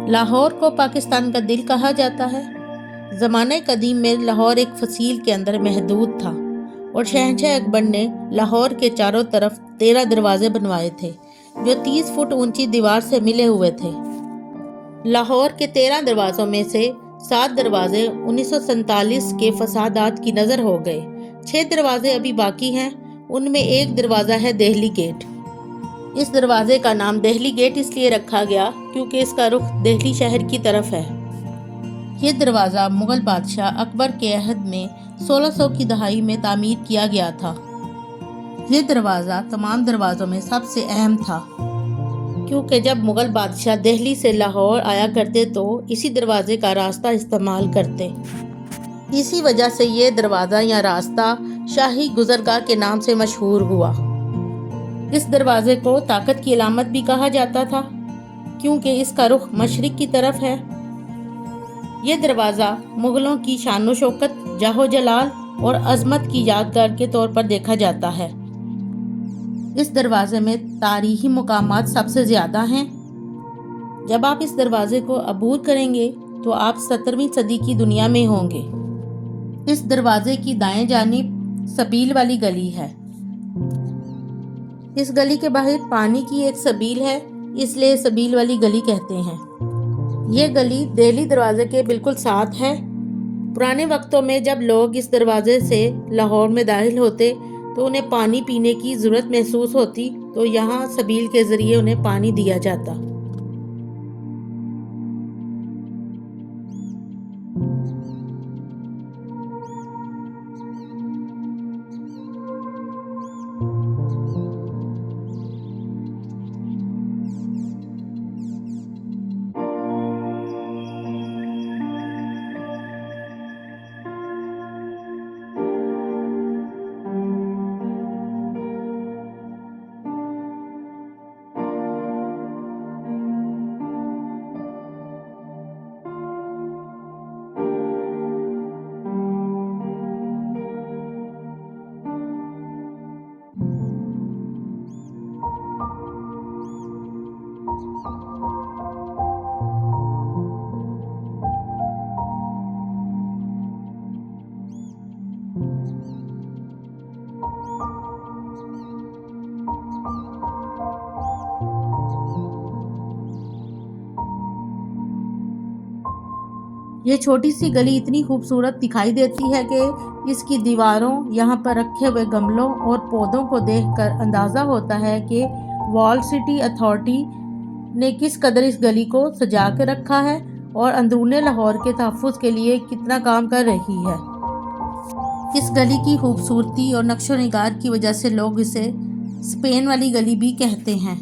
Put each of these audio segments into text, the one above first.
लाहौर को पाकिस्तान का दिल कहा जाता है। ज़माने कदीम में लाहौर एक फसील के अंदर महदूद था और शहंशाह अकबर ने लाहौर के चारों तरफ 13 दरवाजे बनवाए थे जो 30 फुट ऊंची दीवार से मिले हुए थे। लाहौर के 13 दरवाज़ों में से 7 दरवाजे 1947 के फसादात की नज़र हो गए। 6 दरवाजे अभी बाकी हैं। उनमें एक दरवाज़ा है देहली गेट। इस दरवाजे का नाम देहली गेट इसलिए रखा गया क्योंकि इसका रुख देहली शहर की तरफ है। ये दरवाज़ा मुग़ल बादशाह अकबर के अहद में 1600 की दहाई में तामीर किया गया था। ये दरवाज़ा तमाम दरवाज़ों में सबसे अहम था क्योंकि जब मुग़ल बादशाह दिल्ली से लाहौर आया करते तो इसी दरवाजे का रास्ता इस्तेमाल करते। इसी वजह से ये दरवाज़ा या रास्ता शाही गुज़रगाह के नाम से मशहूर हुआ। इस दरवाजे को ताकत की अलामत भी कहा जाता था क्योंकि इसका रुख मशरिक की तरफ है। ये दरवाज़ा मुग़लों की शान शौकत, जाहो जलाल और अज़मत की यादगार के तौर पर देखा जाता है। इस दरवाजे में तारीखी मुकामात सबसे ज़्यादा हैं। जब आप इस दरवाजे को अबूर करेंगे तो आप 17वीं सदी की दुनिया में होंगे। इस दरवाजे की दाएं जानिब सबील वाली गली है। इस गली के बाहर पानी की एक सबील है, इसलिए सबील वाली गली कहते हैं। ये गली दिल्ली दरवाजे के बिल्कुल साथ है। पुराने वक्तों में जब लोग इस दरवाजे से लाहौर में दाखिल होते तो उन्हें पानी पीने की ज़रूरत महसूस होती, तो यहाँ सबील के ज़रिए उन्हें पानी दिया जाता। ये छोटी सी गली इतनी खूबसूरत दिखाई देती है कि इसकी दीवारों, यहाँ पर रखे हुए गमलों और पौधों को देखकर अंदाज़ा होता है कि वॉल सिटी अथॉरिटी ने किस कदर इस गली को सजा के रखा है और अंदरूने लाहौर के तहफ़्फ़ुज़ के लिए कितना काम कर रही है। इस गली की खूबसूरती और नक्शो निगार की वजह से लोग इसे स्पेन वाली गली भी कहते हैं।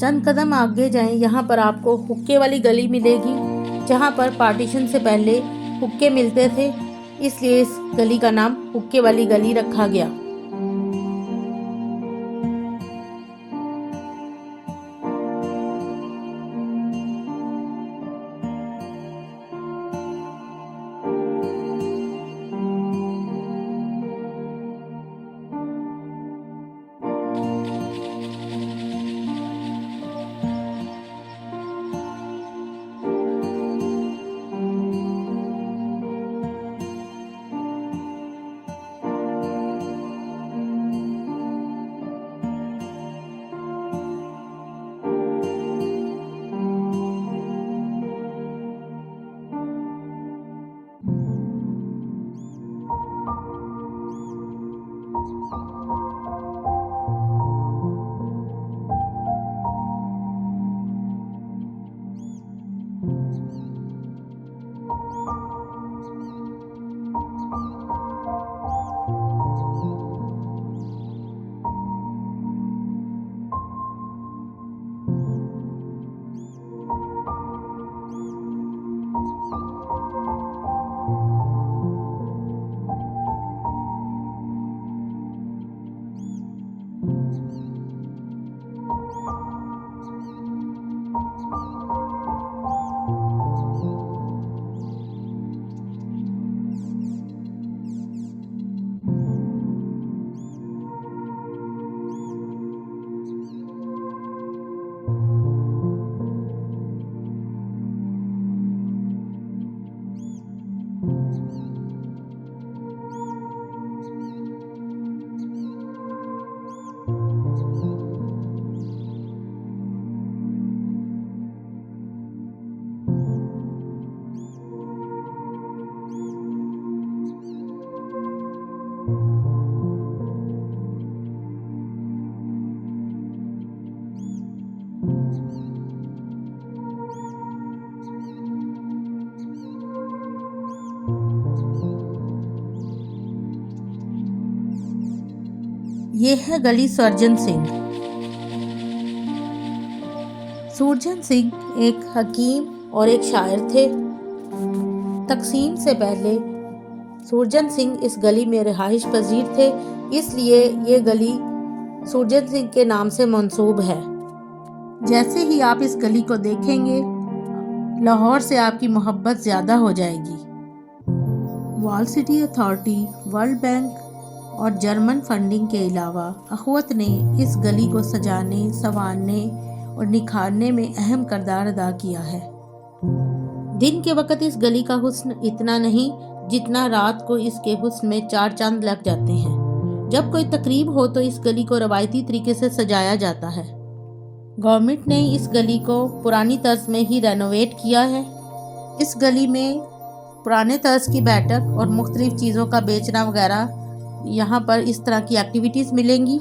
चंद कदम आगे जाएं, यहाँ पर आपको हुक्के वाली गली मिलेगी, जहाँ पर पार्टीशन से पहले हुक्के मिलते थे, इसलिए इस गली का नाम हुक्के वाली गली रखा गया। ये है गली सुरजन सिंह। सुरजन सिंह एक हकीम और एक शायर थे। तकसीम से पहले सुरजन सिंह इस गली में रिहाइश पजीर थे, इसलिए ये गली सुरजन सिंह के नाम से मंसूब है। जैसे ही आप इस गली को देखेंगे, लाहौर से आपकी मोहब्बत ज़्यादा हो जाएगी। Wall city authority, world bank और जर्मन फंडिंग के अलावा अखवत ने इस गली को सजाने, संवारने और निखारने में अहम किरदार अदा किया है। दिन के वक्त इस गली का हुस्न इतना नहीं जितना रात को इसके हुस्न में 4 चांद लग जाते हैं। जब कोई तकरीब हो तो इस गली को रवायती तरीके से सजाया जाता है। गवर्नमेंट ने इस गली को पुरानी तर्ज में ही रेनोवेट किया है। इस गली में पुराने तर्ज की बैठक और मुख्तलिफ चीज़ों का बेचना वगैरह यहाँ पर इस तरह की एक्टिविटीज़ मिलेंगी।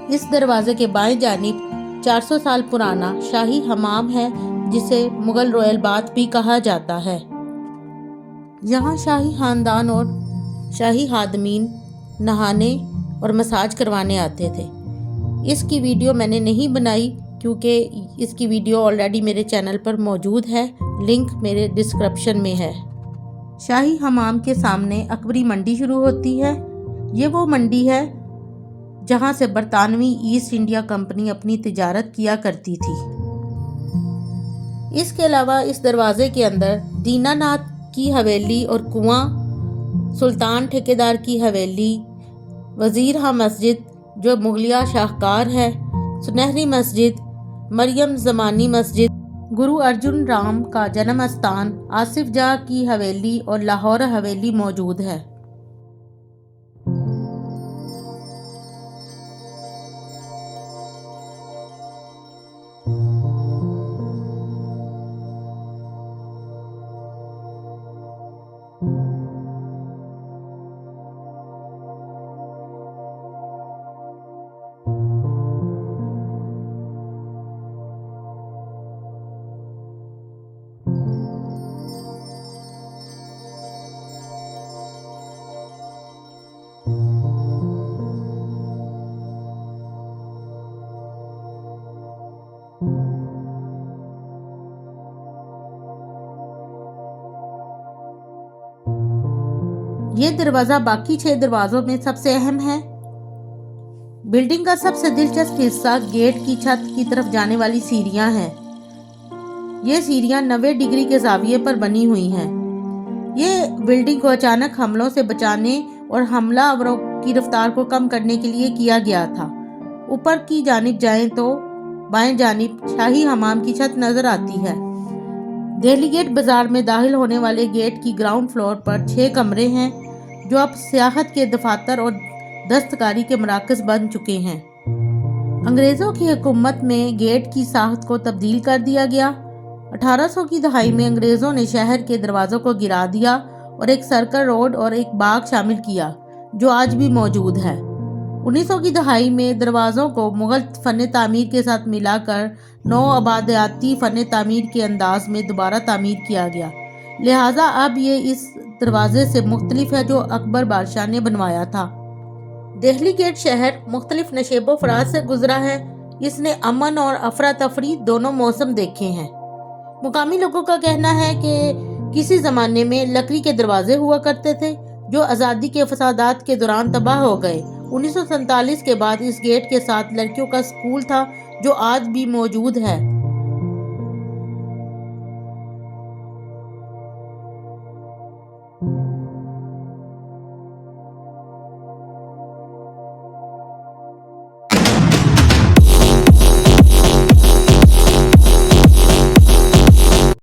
इस दरवाजे के बाएं जानिब 400 साल पुराना शाही हमाम है, जिसे मुगल रॉयल बाथ भी कहा जाता है। यहाँ शाही खानदान और शाही खादमीन नहाने और मसाज करवाने आते थे। इसकी वीडियो मैंने नहीं बनाई क्योंकि इसकी वीडियो ऑलरेडी मेरे चैनल पर मौजूद है, लिंक मेरे डिस्क्रिप्शन में है। शाही हमाम के सामने अकबरी मंडी शुरू होती है। ये वो मंडी है जहाँ से बरतानवी ईस्ट इंडिया कंपनी अपनी तिजारत किया करती थी। इसके अलावा इस दरवाजे के अंदर दीनानाथ की हवेली और कुआं, सुल्तान ठेकेदार की हवेली, वजीरहा मस्जिद जो मुगलिया शाहकार है, सुनहरी मस्जिद, मरियम ज़मानी मस्जिद, गुरु अर्जुन राम का जन्म स्थान, आसिफ जाह की हवेली और लाहौर हवेली मौजूद है। ये दरवाज़ा बाकी 6 दरवाज़ों में सबसे अहम है। बिल्डिंग का सबसे दिलचस्प हिस्सा गेट की छत की तरफ जाने वाली सीढ़ियां हैं। ये सीढ़ियां 90 डिग्री के ज़ाविये पर बनी हुई हैं। ये बिल्डिंग को अचानक हमलों से बचाने और हमलावरों की रफ्तार को कम करने के लिए किया गया था। ऊपर की जानिब जाएं तो बाएं जानिब शाही हमाम की छत नजर आती है। दिल्ली गेट बाजार में दाखिल होने वाले गेट की ग्राउंड फ्लोर पर 6 कमरे हैं जो अब सियाहत के दफातर और दस्तकारी के मराकज़ बन चुके हैं। अंग्रेज़ों की हुकूमत में गेट की साख्त को तब्दील कर दिया गया 1800 की दहाई में अंग्रेज़ों ने शहर के दरवाज़ों को गिरा दिया और एक सर्कल रोड और एक बाग शामिल किया, जो आज भी मौजूद है। 1900 की दहाई में दरवाज़ों को मुग़ल फ़न तामीर के साथ मिलाकर नौ आबादियाती फ़न तामीर के अंदाज में दोबारा तामीर किया गया, लिहाजा अब ये इस दरवाज़े से मुख्तलिफ है जो अकबर बादशाह ने बनवाया था। दिल्ली गेट शहर मुख्तलिफ नशेबो फराज से गुजरा है। इसने अमन और अफरा तफरी दोनों मौसम देखे हैं। मुकामी लोगों का कहना है कि किसी ज़माने में लकड़ी के दरवाजे हुआ करते थे जो आज़ादी के फसादात के दौरान तबाह हो गए। 1947 के बाद इस गेट के साथ लड़कियों का स्कूल था जो आज भी मौजूद है।